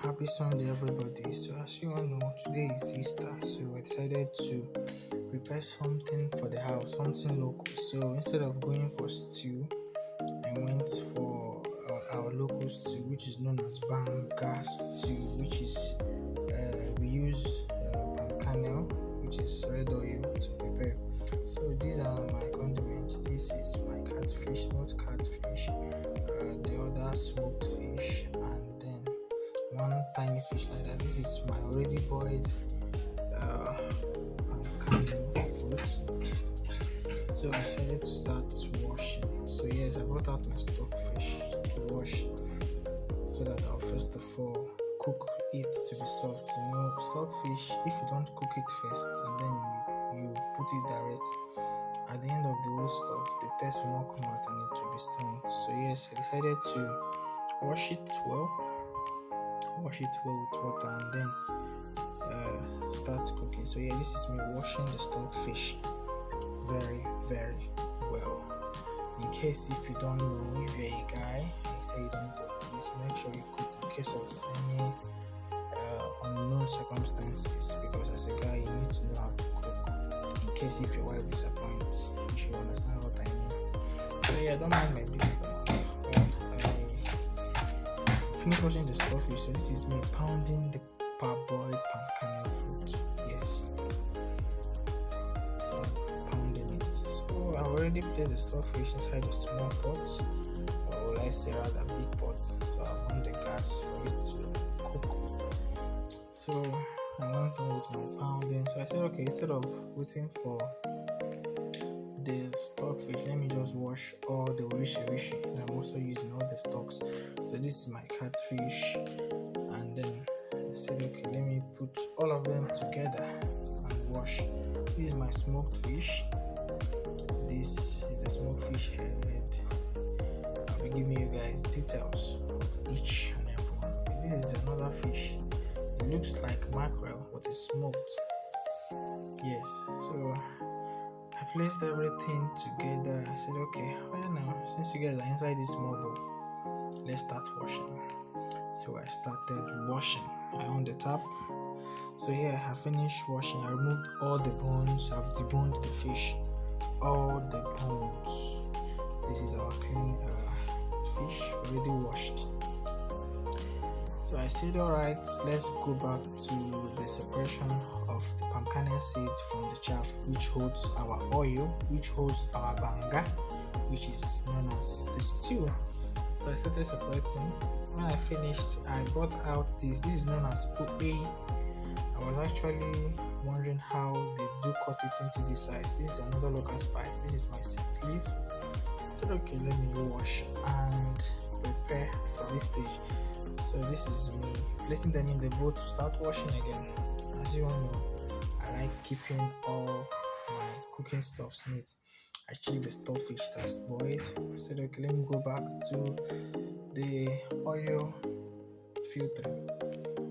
Happy Sunday, everybody. So, as you all know, today is Easter, so we decided to prepare something for the house, something local. So, instead of going for stew, I went for our local stew, which is known as Banga Stew, which is we use palm kernel, which is red oil, to prepare. So, these are my condiments. This is my catfish, smoked catfish, the other smoked fish, and then one tiny fish like that. This is my already boiled palm kernel fruit. So I decided to start washing. So yes, I brought out my stockfish to wash, so that I'll first of all cook it to be soft. You know, stockfish, if you don't cook it first and then you put it direct, at the end of the whole stuff, the taste will not come out and it will be strong. So yes, I decided to wash it well with water, and then start cooking. So yeah, this is me washing the stockfish very well. In case if you don't know, if you're a guy and you say you don't cook, please make sure you cook in case of any unknown circumstances, because as a guy you need to know how to cook in case if your wife disappoints. You should understand what I mean. So yeah, don't mind my big stomach. I finished washing the stockfish, so this is me pounding the parboiled palm kernel fruit. Yes, pounding it. So I already placed the stockfish inside a small pot, or will I say rather big pot. So I've on the gas for it to cook. So I went on with my pounding. So I said, okay, instead of waiting for the stockfish, let me just wash all the rishi. I'm also using all the stocks. So this is my catfish, and then I said, okay, let me put all of them together and wash. This is my smoked fish. This is the smoked fish head. I'll be giving you guys details of each and every one. This is another fish. It looks like mackerel, but it's smoked. Yes, so I placed everything together. I said, okay, well now, since you guys are inside this small bowl, let's start washing. So I started washing. I on the tap. So here I finished washing. I removed all the bones. I've deboned the fish. All the bones. This is our clean fish, already washed. So I said, alright, let's go back to the separation of the palm kernel seed from the chaff, which holds our oil, which holds our banga, which is known as the stew. So I started separating. When I finished, I brought out this. This is known as upe. I was actually wondering how they do cut it into this size. This is another local spice. This is my scent leaf. I said, okay, let me wash and prepare for this stage. So this is me placing them in the bowl to start washing again. As you all know, I like keeping all my cooking stuffs neat. I checked the stockfish that's boiled. I said, okay, let me go back to the oil filtering.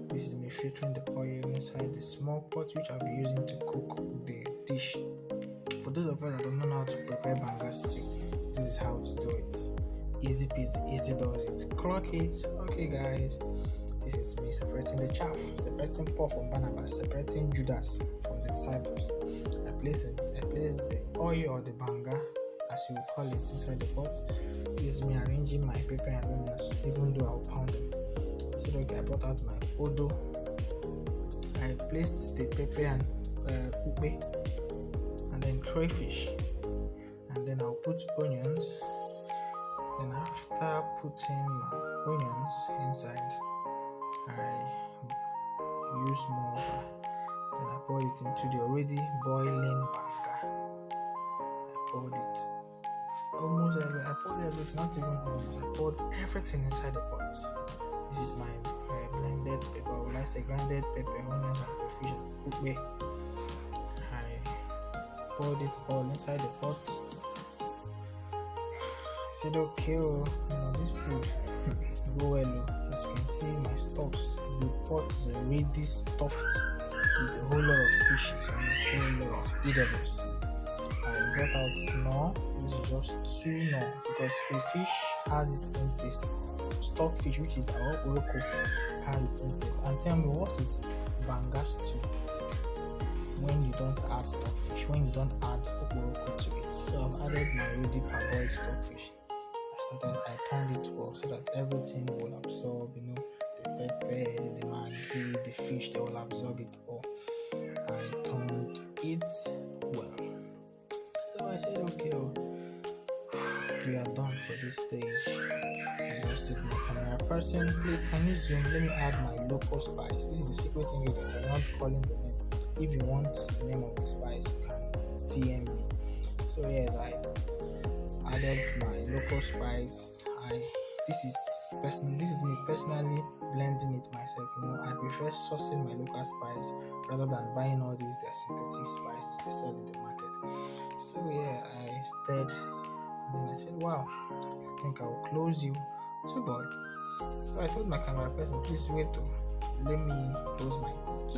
This is me filtering the oil inside the small pot, which I'll be using to cook the dish. For those of us that don't know how to prepare banga stew, this is how to do it. Easy peasy, easy does it. Clock it. Okay guys, this is me separating the chaff, separating Paul from Barnabas, separating Judas from the disciples. I placed the oil or the banga, as you will call it, inside the pot. This is me arranging my pepper and onions, even though I'll pound them. So okay, I brought out my odo. I placed the pepper and upe, and then crayfish, and then I'll put onions. Then after putting my onions inside, I use more water. Then I poured it into the already boiling banga. I poured it almost I poured everything, not even almost. I poured everything inside the pot. This is my blended pepper, or I say grinded pepper, onions, and crayfish and upe. I poured it all inside the pot. I said, okay, this food go well. As you can see, my stocks, the pot is already stuffed with a whole lot of fishes and a whole lot of edibles. I brought out more. This is just 2 more, because crayfish has its own taste. Stockfish, which is our oroko, has its own taste. And tell me, what is Banga Stew when you don't add stockfish, when you don't add okporoko to it? So I've added my already parboiled stockfish. I turned it well so that everything will absorb, the pepper, the maggi, the fish, they will absorb it all. I turned it well. So I said, okay, we are done for this stage. I just said my camera person, please can you zoom? Let me add my local spice. This is a secret ingredient. I'm not calling the name. If you want the name of the spice, you can DM me. So yes, I added my local spice. This is me personally blending it myself. I prefer sourcing my local spice rather than buying all these their synthetic spices they sell in the market. So yeah, I stirred, and then I said, wow, I think I will close you to boy. So I told my camera person, please wait to let me close my pot.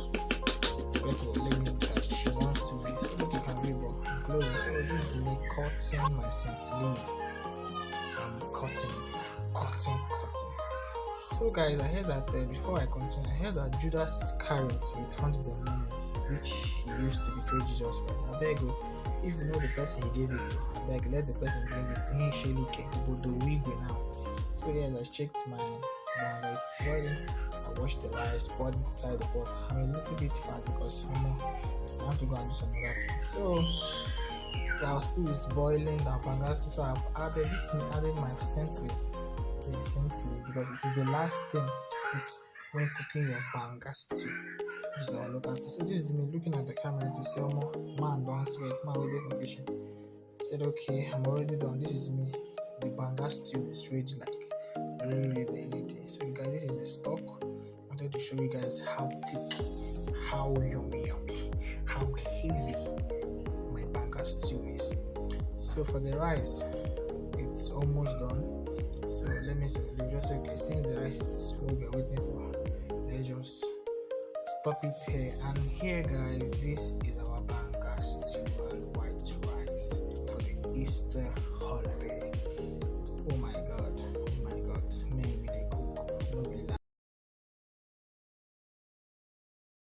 First of all, let me that she wants to be. So look, you can read bro. I'm closing. So this is me cutting my scent leaf. I'm cutting. So guys, I heard that before I continue, I heard that Judas Iscariot returned the money which he used to betray Jesus Christ. I beg you, if you know the person he gave it to, I beg, let the person bring it. He surely came, but the wig now. So yes, I checked my banga, it's boiling. I washed the rice, poured it inside the pot. I'm a little bit fat because I want to go and do some other things. So our stew is boiling, the banga stew. So I've added my scent leaf. Because it is the last thing to put when cooking your banga stew. This is our local stew. So this is me looking at the camera to say, man, don't sweat, man, wait for patient. I said, okay, I'm already done. This is me. The banga stew is ready, like really ready. So you guys, this is the stock. I wanted to show you guys how thick, how yummy, how heavy my banga stew is. So for the rice, it's almost done. So let me say, just okay, since the rice is what we're waiting for, let's just stop it here. And here guys, this is our banga stew and white rice for the Easter holiday.